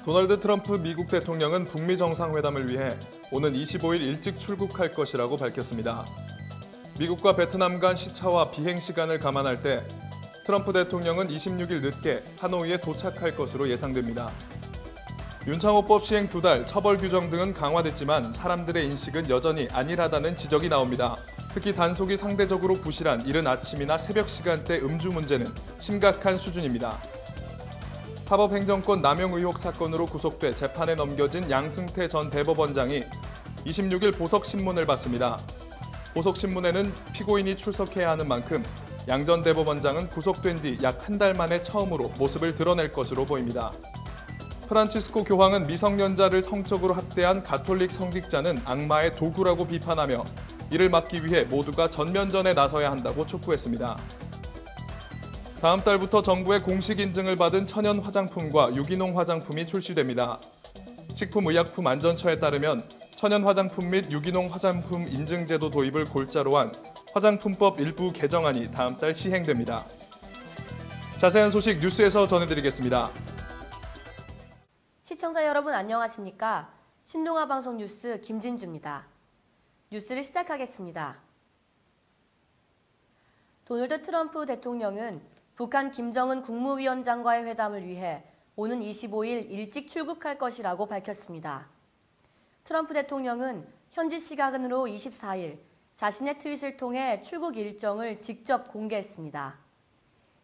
도널드 트럼프 미국 대통령은 북미 정상회담을 위해 오는 25일 일찍 출국할 것이라고 밝혔습니다. 미국과 베트남 간 시차와 비행 시간을 감안할 때 트럼프 대통령은 26일 늦게 하노이에 도착할 것으로 예상됩니다. 윤창호법 시행 2달, 처벌 규정 등은 강화됐지만 사람들의 인식은 여전히 안일하다는 지적이 나옵니다. 특히 단속이 상대적으로 부실한 이른 아침이나 새벽 시간대 음주 문제는 심각한 수준입니다. 사법행정권 남용 의혹 사건으로 구속돼 재판에 넘겨진 양승태 전 대법원장이 26일 보석신문을 받습니다. 보석신문에는 피고인이 출석해야 하는 만큼 양 전 대법원장은 구속된 뒤 약 한 달 만에 처음으로 모습을 드러낼 것으로 보입니다. 프란치스코 교황은 미성년자를 성적으로 학대한 가톨릭 성직자는 악마의 도구라고 비판하며 이를 막기 위해 모두가 전면전에 나서야 한다고 촉구했습니다. 다음 달부터 정부의 공식 인증을 받은 천연 화장품과 유기농 화장품이 출시됩니다. 식품의약품안전처에 따르면 천연 화장품 및 유기농 화장품 인증제도 도입을 골자로 한 화장품법 일부 개정안이 다음 달 시행됩니다. 자세한 소식 뉴스에서 전해드리겠습니다. 시청자 여러분 안녕하십니까? 신동아 방송 뉴스 김진주입니다. 뉴스를 시작하겠습니다. 도널드 트럼프 대통령은 북한 김정은 국무위원장과의 회담을 위해 오는 25일 일찍 출국할 것이라고 밝혔습니다. 트럼프 대통령은 현지 시간으로 24일 자신의 트윗을 통해 출국 일정을 직접 공개했습니다.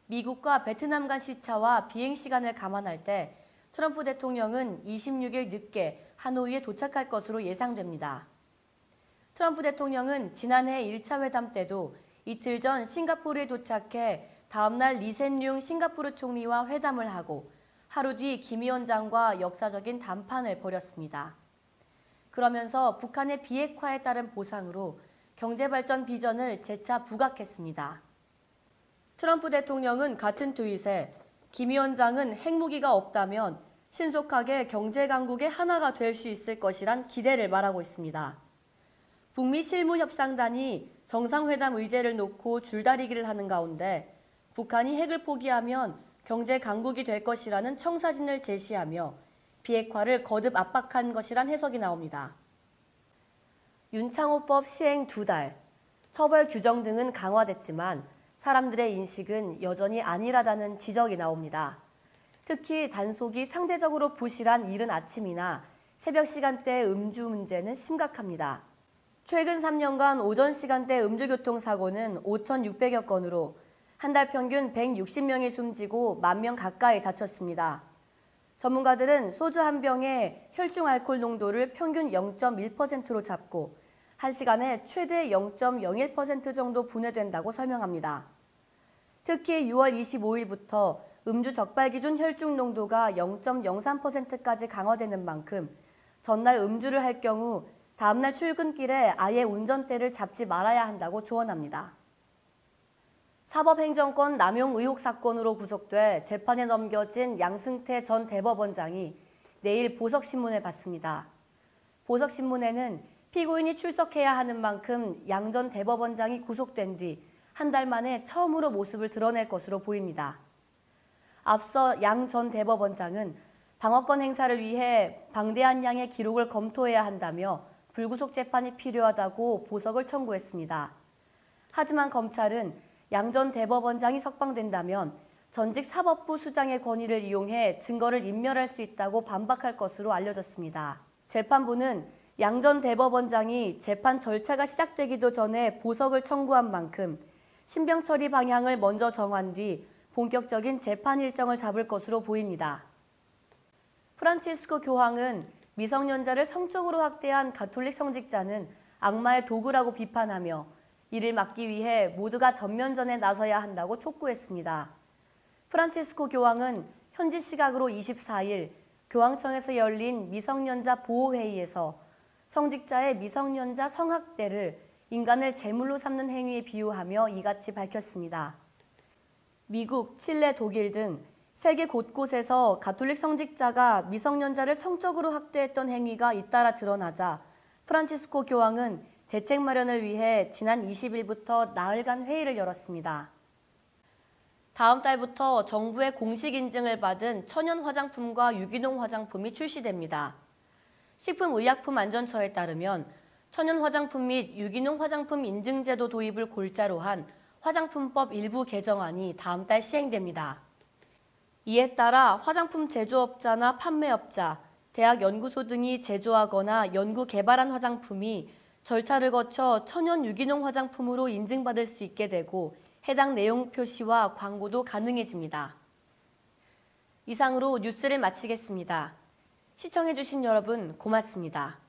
미국과 베트남 간 시차와 비행 시간을 감안할 때 트럼프 대통령은 26일 늦게 하노이에 도착할 것으로 예상됩니다. 트럼프 대통령은 지난해 1차 회담 때도 이틀 전 싱가포르에 도착해 다음 날 리센룽 싱가포르 총리와 회담을 하고 하루 뒤 김 위원장과 역사적인 담판을 벌였습니다. 그러면서 북한의 비핵화에 따른 보상으로 경제발전 비전을 재차 부각했습니다. 트럼프 대통령은 같은 트윗에 김 위원장은 핵무기가 없다면 신속하게 경제강국의 하나가 될 수 있을 것이란 기대를 말하고 있습니다. 북미 실무협상단이 정상회담 의제를 놓고 줄다리기를 하는 가운데 북한이 핵을 포기하면 경제 강국이 될 것이라는 청사진을 제시하며 비핵화를 거듭 압박한 것이란 해석이 나옵니다. 윤창호법 시행 2달, 처벌 규정 등은 강화됐지만 사람들의 인식은 여전히 안일하다는 지적이 나옵니다. 특히 단속이 상대적으로 부실한 이른 아침이나 새벽 시간대의 음주 문제는 심각합니다. 최근 3년간 오전 시간대 음주교통사고는 5,600여 건으로 한 달 평균 160명이 숨지고 10,000명 가까이 다쳤습니다. 전문가들은 소주 한 병의 혈중 알코올 농도를 평균 0.1%로 잡고 1시간에 최대 0.01% 정도 분해된다고 설명합니다. 특히 6월 25일부터 음주 적발 기준 혈중 농도가 0.03%까지 강화되는 만큼 전날 음주를 할 경우 다음날 출근길에 아예 운전대를 잡지 말아야 한다고 조언합니다. 사법행정권 남용 의혹 사건으로 구속돼 재판에 넘겨진 양승태 전 대법원장이 내일 보석신문을 받습니다. 보석신문에는 피고인이 출석해야 하는 만큼 양 전 대법원장이 구속된 뒤 한 달 만에 처음으로 모습을 드러낼 것으로 보입니다. 앞서 양 전 대법원장은 방어권 행사를 위해 방대한 양의 기록을 검토해야 한다며 불구속 재판이 필요하다고 보석을 청구했습니다. 하지만 검찰은 양 전 대법원장이 석방된다면 전직 사법부 수장의 권위를 이용해 증거를 인멸할 수 있다고 반박할 것으로 알려졌습니다. 재판부는 양 전 대법원장이 재판 절차가 시작되기도 전에 보석을 청구한 만큼 신병 처리 방향을 먼저 정한 뒤 본격적인 재판 일정을 잡을 것으로 보입니다. 프란치스코 교황은 미성년자를 성적으로 학대한 가톨릭 성직자는 악마의 도구라고 비판하며 이를 막기 위해 모두가 전면전에 나서야 한다고 촉구했습니다. 프란치스코 교황은 현지 시각으로 24일 교황청에서 열린 미성년자 보호회의에서 성직자의 미성년자 성학대를 인간을 제물로 삼는 행위에 비유하며 이같이 밝혔습니다. 미국, 칠레, 독일 등 세계 곳곳에서 가톨릭 성직자가 미성년자를 성적으로 학대했던 행위가 잇따라 드러나자 프란치스코 교황은 대책 마련을 위해 지난 20일부터 나흘간 회의를 열었습니다. 다음 달부터 정부의 공식 인증을 받은 천연 화장품과 유기농 화장품이 출시됩니다. 식품의약품안전처에 따르면 천연 화장품 및 유기농 화장품 인증제도 도입을 골자로 한 화장품법 일부 개정안이 다음 달 시행됩니다. 이에 따라 화장품 제조업자나 판매업자, 대학 연구소 등이 제조하거나 연구 개발한 화장품이 절차를 거쳐 천연 유기농 화장품으로 인증받을 수 있게 되고 해당 내용 표시와 광고도 가능해집니다. 이상으로 뉴스를 마치겠습니다. 시청해주신 여러분 고맙습니다.